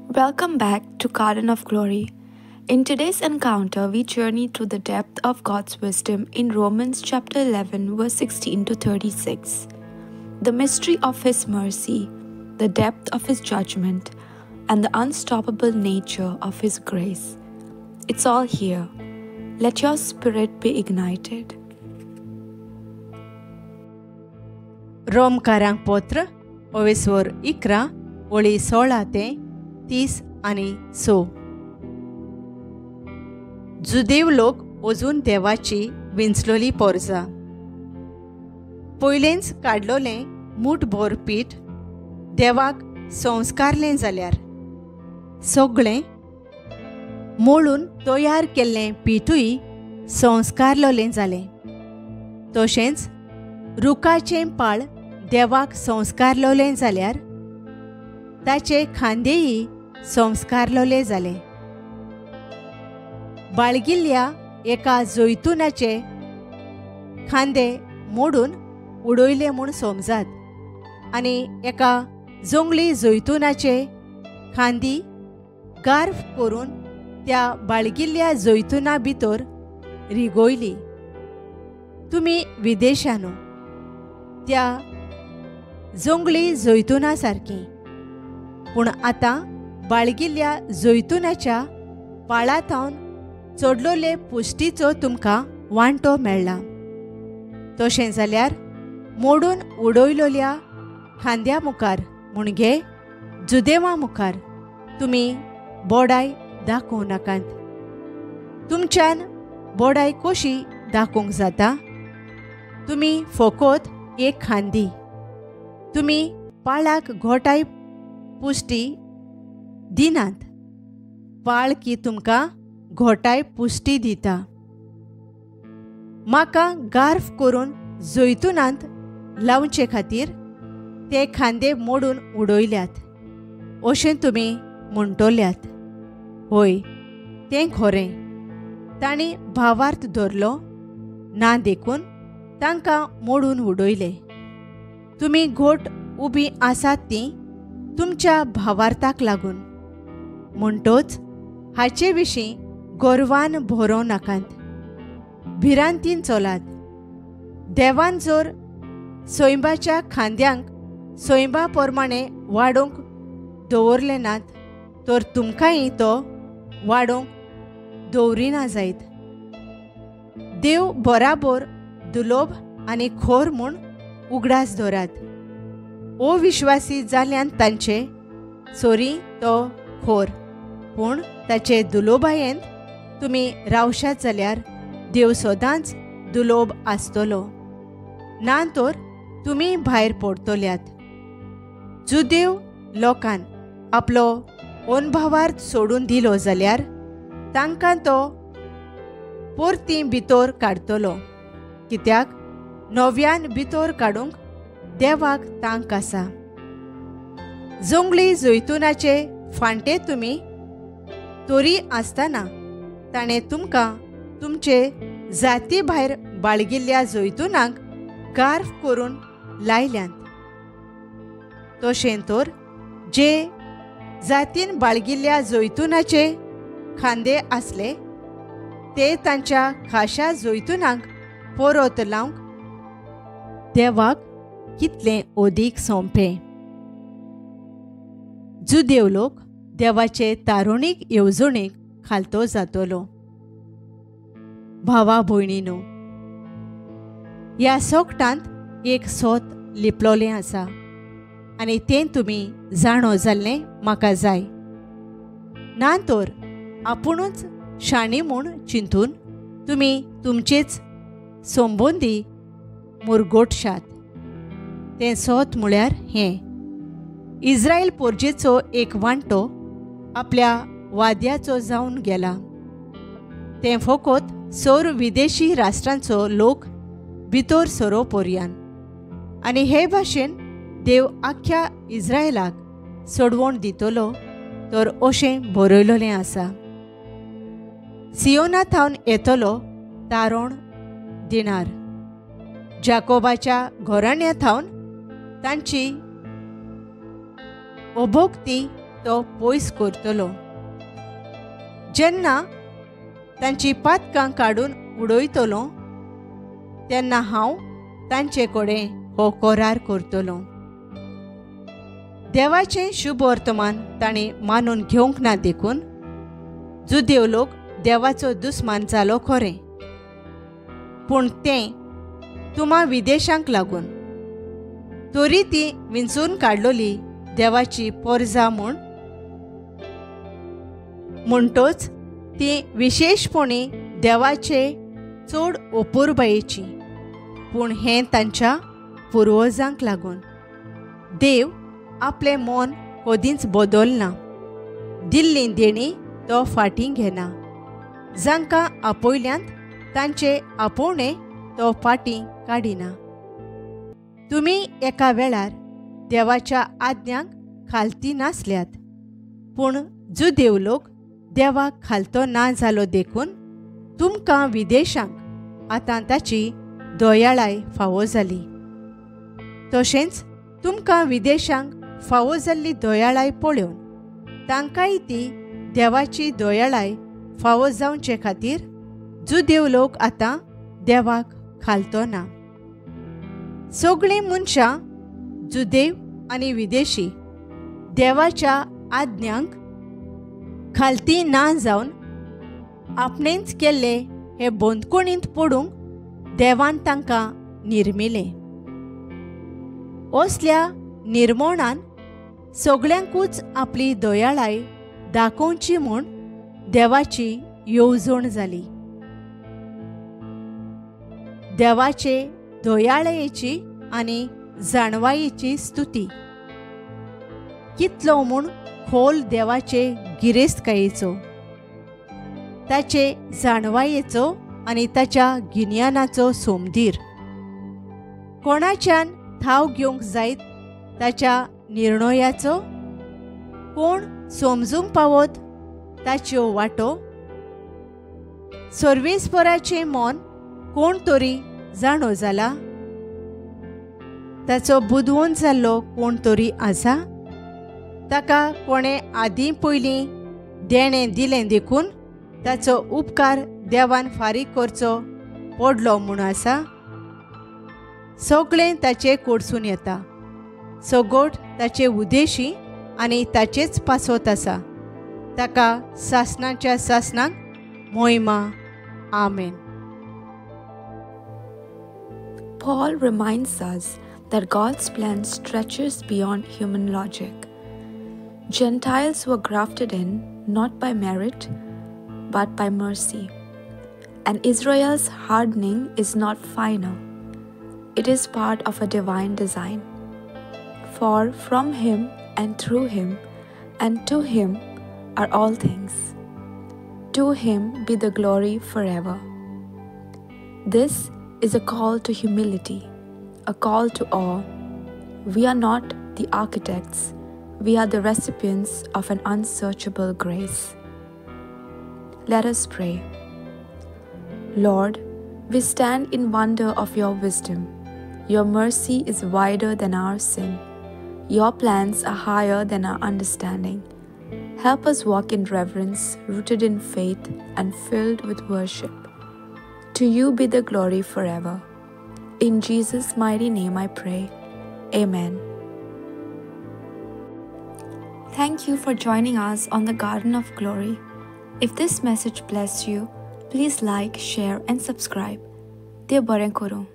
Welcome back to Garden of Glory. In today's encounter, we journey through the depth of God's wisdom in Romans chapter 11, verse 16 to 36. The mystery of His mercy, the depth of His judgment, and the unstoppable nature of His grace. It's all here. Let your spirit be ignited. रोमकारांक पत्र ओवेसोर 11 ओळी 16 ते 30 आणि 6. जुदेव लोक अजून देवाची विंचलोली पोरजा. पयलेंच काडलोलें मूठभर पीठ देवाक संस्कारलें जाल्यार सगळें मोळून तयार केल्लें पीठूय संस्कारलोलें जालें. तशेंच रुखाचें पाळ देवाक संस्कारलोलें जाल्यार ताचे खांदेय संस्कारलोले जाले. बाळगिल्ल्या एका जैतुनाचे खांदे मोडून उडयले म्हूण समजात आनी एका जंगली जैतुनाचे खांदी गार्फ करून त्या बाळगिल्ल्या जैतुना भितर रिगोयली. तुमी विदेशानो त्या जंगली जैतुना सारकी, पूण आतां बाळगिल्ल्या जैतुनाच्या पाळांतावन चडलोले पुश्टीचो तुमकां वांटो मेळ्ळा. तशें जाल्यार मोडून उडयलोल्या खांद्या मुखार म्हणजे जुदेवा मुखार तुमी बोडाय दाखोवं नाकात. तुमच्यान बोडाय कशी दाखोवंक जाता? तुमी फकत एक खांदी. तुमी पाळाक घोटाय पुश्टी दिनात. पाळ की तुमकां घोटाय पुश्टी दिता. म्हाका गार्फ करून जैतुनांत लावचे खातीर ते खांदे मोडून उडयल्यात अशें तुमी म्हणटल्यात. होय, तें खरें. तांणी भावार्थ धरलो ना देखून तांकां मोडून उडयले. तुमी घोट उबी आसात ती तुमच्या भावार्थाक लागून. म्हणटोच हाचे विशीं गर्वान भरों नाकात. भिरांतीन चलात. देवान जर सोयंबाच्या खांद्यांक सोयंबा प्रमाणे वाडोवंक दवरले नात तर तुमकांय तो वाडोवंक दवरिना जायत. देव बराबर दुलोभ आनी खोर म्हूण उगडास धरात. अविश्वासी जाल्ल्यान तांचे सोरी तो खोर, पूण ताचे दुलोबायेंत तुमी रावशात जाल्यार देव सदांच दुलोभ आसतलो, ना तर तुमी भायर पडतल्यात. जुदेव लोकान आपलो अनभावार्थ सोडून दिलो जाल्यार तांकां तो परती भितर काडटलो, कित्याक नव्यान भितर काडूंक देवाक तांक आसा. जंगली जैतुनाचे फांटे तुमी तोरी आसतना ताणें तुमकां तुमचे जाती भायर बाळगिल्ल्या जैतुनाक गार्फ करून लायल्यांत. तशें तर जे जातीन बाळगिल्ल्या जैतुनाचे खांदे आसले ते तांच्या खाशा जैतुनाक परत लावंक देवाक कितलें ओदीक सोंपें. जुदेव लोक देवाचे तारुणीक येवजणेक खालतो जातलो. भावा भयणीनो, ह्या सोकटांत एक सोत लिपलोलें आसा आनी तें तुमी जाणो जाल्लें म्हाका जाय. ना तर आपुणूच शाणी म्हूण चिंतून तुमी तुमचेच संबंदी मुरगोटशात. तें सोत म्हळ्यार हें: इस्रायल पोरजेचो एक वांटो आपल्या वाद्याचो जावन गेला. तें फकत सर विदेशी राष्ट्रांचो लोक भितर सरो पर्यान. आनी हे भाशेन देव आख्या इस्रायलाक सोडवण दितलो तर अशें बरयलोलें आसा. सियोनाथावन येतलो तारण दिनार. जाकोबाच्या घराण्यांतावन तांची ओभोक्ती तो पयस करतलो. जेन्ना तांची पातकां काडून उडयतलो तेन्ना हांव तांचे कडेन हो करार करतलो. देवाचें शुभ वर्तमान ताणें मानून घेवंक ना देखून जुदेव लोक देवाचो दुस्मान जालो खरें, पूण तें तुमा विदेशांक लागून. तरी ती विंचून काडलोली देवाची पोरजां म्हणटोच ती विशेशपणी देवाचे चड अपुरबायेची. पूण हें तांच्या पुर्वजांक लागून. देव आपलें मन कदींच बदलना. दिल्ली देणी तो फाटीं घेना. जांकां आपयल्यांत तांचे आपोवणे तो फाटीं काडिना. तुमी एका वेळार देवाच्या आज्ञांक खालती नासल्यात, पूण जुदेव लोक देवाक खालतो ना जालो देखून तुमकां विदेशांक आतां ताची दयाळाय फावो जाली. तशेंच तुमकां विदेशांक फावो जाल्ली दयाळाय पळोवन तांकांय ती देवाची दयाळाय फावो जावचे खातीर जुदेव लोक आतां देवाक खालतो ना. सगळीं मनशां जुदेव आनी विदेशी देवाच्या आज्ञांक खालती ना जावन आपणेंच केल्ले हे बंदखणींत पडूंक देवान तांकां निर्मिलें. असल्या निर्मोणान सगळ्यांकूच आपली दयाळाय दाखोवची म्हूण देवाची येवजण जाली. देवाचे दयाळेची आनी जाणवायेची स्तुती. कितलो म्हूण खोल देवाचे गिरेस्तकायेचो, ताचे जाणवायेचो आनी ताच्या गिन्यानाचो सोमदीर. कोणाच्यान ठाव घेवंक जायत ताच्या निर्णयाचो, कोण समजूंक पावत ताच्यो वाटो. सर्वेस्पराचें मन कोण तरी जाणो जाला, ताचो बुदवंत जाल्लो कोण तरी आसा. ताका कोणें आदीं पयलीं देणें दिलें देखून ताचो उपकार देवान फारीक करचो पडलो म्हूण आसा. सगळें ताचे कडसून येता, सगोट ताचे उदेशी आनी ताचेच पासत आसा. ताका सासणाच्या सासणाक महिमा. आमेन. Paul reminds us that God's plan stretches beyond human logic. Gentiles were grafted in not by merit, but by mercy. And Israel's hardening is not final. It is part of a divine design. For from him and through him and to him are all things. To him be the glory forever. This is a call to humility, a call to awe. We are not the architects. We are the recipients of an unsearchable grace. Let us pray. Lord, we stand in wonder of your wisdom. Your mercy is wider than our sin. Your plans are higher than our understanding. Help us walk in reverence, rooted in faith, and filled with worship. To you be the glory forever. In Jesus' mighty name I pray. Amen. Thank you for joining us on the Garden of Glory. If this message blessed you, please like, share, and subscribe. Dear Baran Koro.